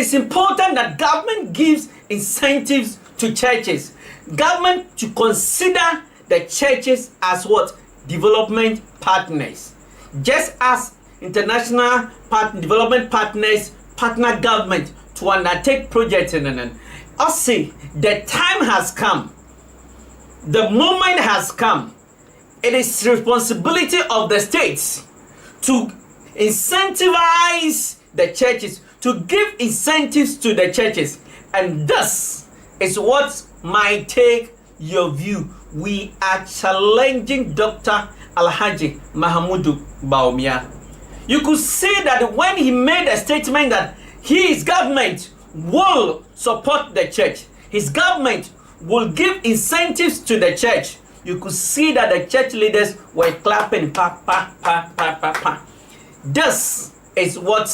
is important that government gives incentives to churches. Government to consider the churches as what? Development partners. Just as international development partners partner government to undertake projects. I say the time has come. The moment has come. It is responsibility of the states to incentivize the churches, to give incentives to the churches. And this is what might take your view. We are challenging Dr. Alhaji Mahamudu Bawumia. You could see that when he made a statement that his government will support the church, his government will give incentives to the church, you could see that the church leaders were clapping, pa, pa, pa, pa, pa, pa. This is what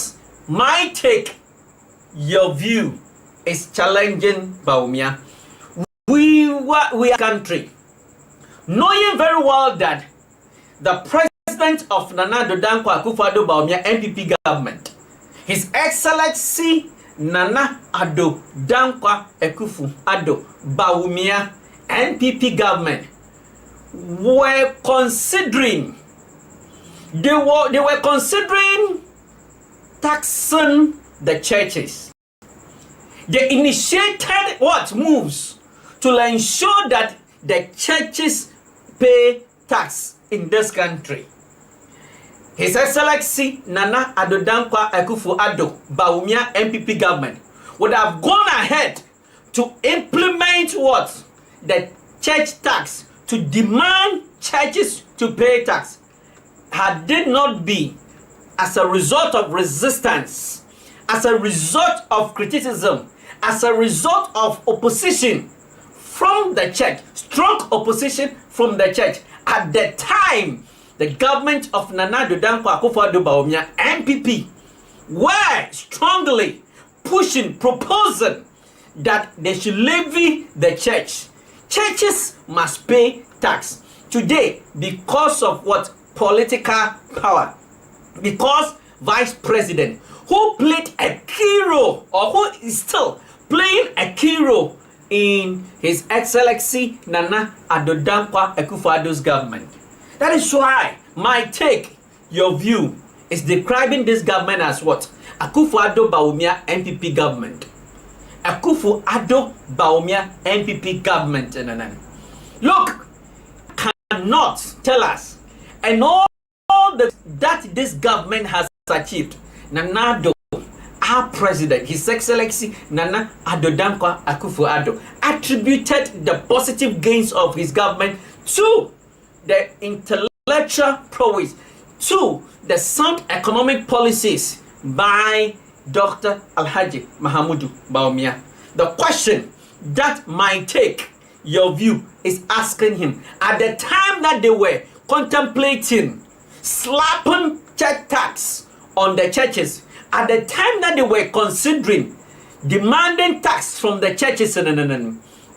might take your view is challenging Bawumia. We are a country, knowing very well that the president of Nana Addo Dankwa Akufo-Addo Bawumia NPP government, His Excellency Nana Addo Dankwa Akufo-Addo Bawumia NPP government were considering taxing the churches. They initiated what moves to ensure that the churches pay tax in this country. His Excellency Nana Addo Dankwa Akufo-Addo Bawumia NPP government would have gone ahead to implement what? The church tax, to demand churches to pay tax, had it not be as a result of resistance, as a result of criticism, as a result of opposition from the church, strong opposition from the church. At the time, the government of Nana Addo Dankwa Akufo-Addo Bawumia NPP were strongly pushing, proposing that they should levy the church. Churches must pay tax. Today, because of what? Political power. Because vice president, who played a key role, or who is still playing a key role in His Excellency Nana Addo Dankwa Akufo-Addo's government. That is why my take, your view, is describing this government as what? Akufo-Addo Bawumia NPP government. Akufo-Addo Bawumia NPP government. Look, cannot tell us and all that this government has achieved. Nana Addo, our president, His Excellency Nana Addo Dankwa Akufo-Addo, attributed the positive gains of his government to the intellectual prowess, to the sound economic policies by Dr. Alhaji Mahamudu Bawumia. The question that might take your view is asking him, at the time that they were contemplating slapping church tax on the churches, at the time that they were considering demanding tax from the churches,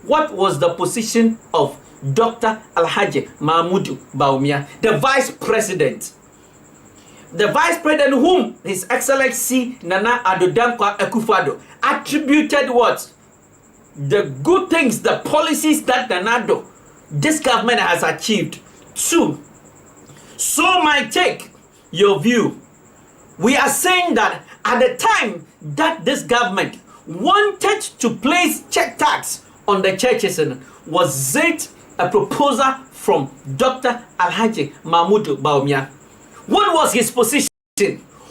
what was the position of Dr. Alhaji Mahamudu Bawumia, the vice president? The vice president whom His Excellency Nana Addo Dankwa Akufo-Addo attributed what? The good things, the policies that Nana Addo, this government has achieved to. So my take, your view, we are saying that at the time that this government wanted to place check tax on the churches, was it a proposal from Dr. Alhaji Mahamudu Bawumia? What was his position?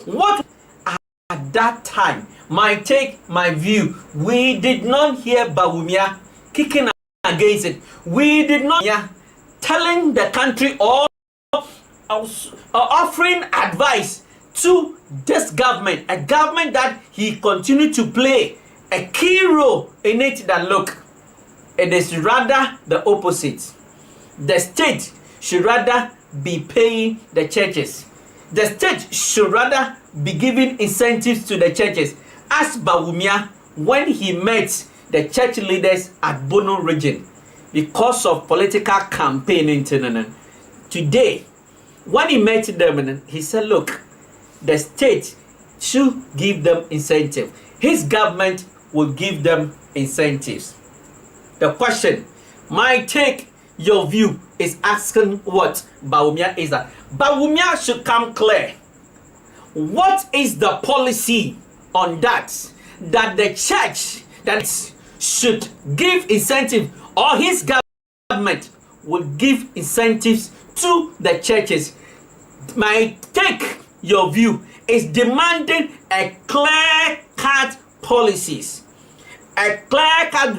What at that time? My take, my view, we did not hear Bawumia kicking against it. We did not hear telling the country or offering advice to this government, a government that he continued to play a key role in it. That look, it is rather the opposite. The state should rather be paying the churches. The state should rather be giving incentives to the churches. As Bawumia, when he met the church leaders at Bono region, because of political campaigning, today, when he met them, he said, look, the state should give them incentive. his government will give them incentives. The question, my take, your view, is asking what Bawumia is that. Bawumia should come clear. What is the policy on that the church that should give incentive, or his government will give incentives to the churches? My take, your view, is demanding a clear-cut policies, a clear-cut,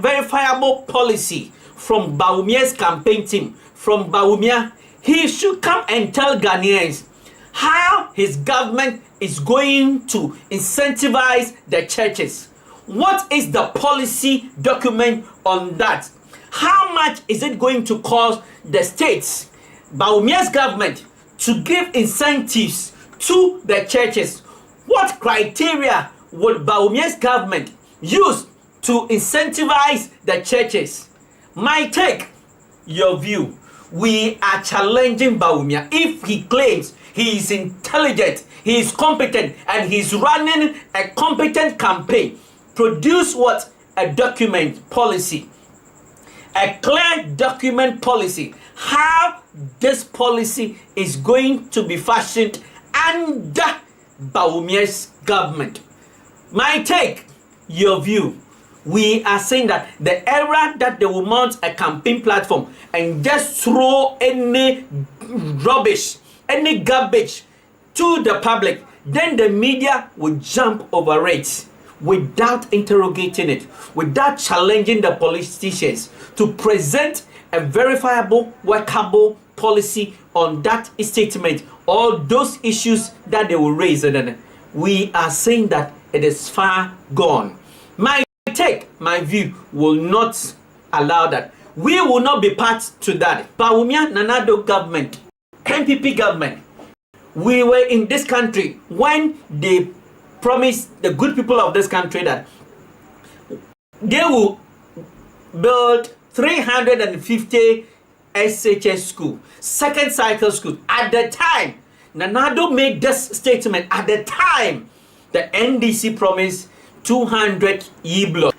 verifiable policy from Bawumia's campaign team. From Bawumia, he should come and tell Ghanaians how his government is going to incentivize the churches. What is the policy document on that? How much is it going to cost the states, Bawumia's government, to give incentives to the churches? What criteria would Bawumia's government use to incentivize the churches? My take, your view, we are challenging Bawumia. If he claims he is intelligent, he is competent, and he's running a competent campaign, produce what? A document policy, a clear document policy, how this policy is going to be fashioned under Bawumia's government. My take, your view, we are saying that the era that they will mount a campaign platform and just throw any rubbish, any garbage to the public, then the media will jump over it without interrogating it, without challenging the politicians to present a verifiable, workable policy on that statement, all those issues that they will raise. And we are saying that it is far gone. My take, my view, will not allow that. We will not be part to that. Bawumia Nanado government, MPP government, we were in this country when they promised the good people of this country that they will build 350 SHS school, second cycle school. At the time, Nanado made this statement. At the time, the NDC promised 200 E-blocks.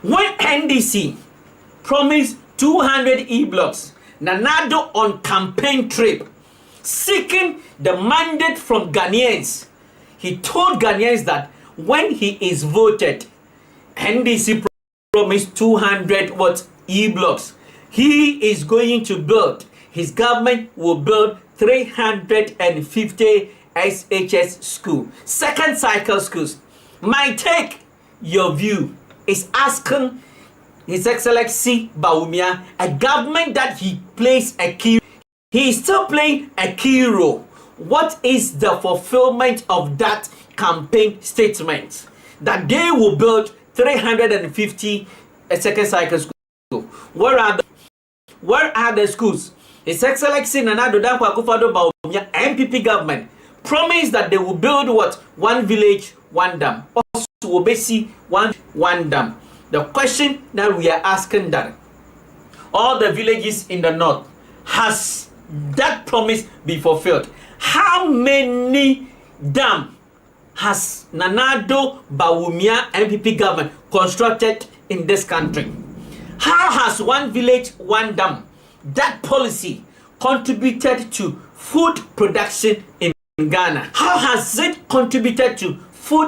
When NDC promised 200 E-blocks, Nanado on campaign trip, seeking the mandate from Ghanaians, he told Ghanaians that when he is voted, NDC promised 200 what? E-blocks. He is going to build, his government will build 350 SHS school, second cycle schools. My take, your view, is asking His Excellency Bawumia, a government that he plays a key, he is still playing a key role. What is the fulfillment of that campaign statement? That they will build 350 second cycle schools. Where are the schools? His Excellency Nana Addo Dankwa Akufo-Addo Bawumia MPP government promised that they will build what? One village, one dam. Also, Obesi, one dam. The question that we are asking, that all the villages in the north, has that promise been fulfilled? How many dam has Nana Addo Bawumia MPP government constructed in this country? How has one village, one dam, that policy, contributed to food production in Ghana? How has it contributed to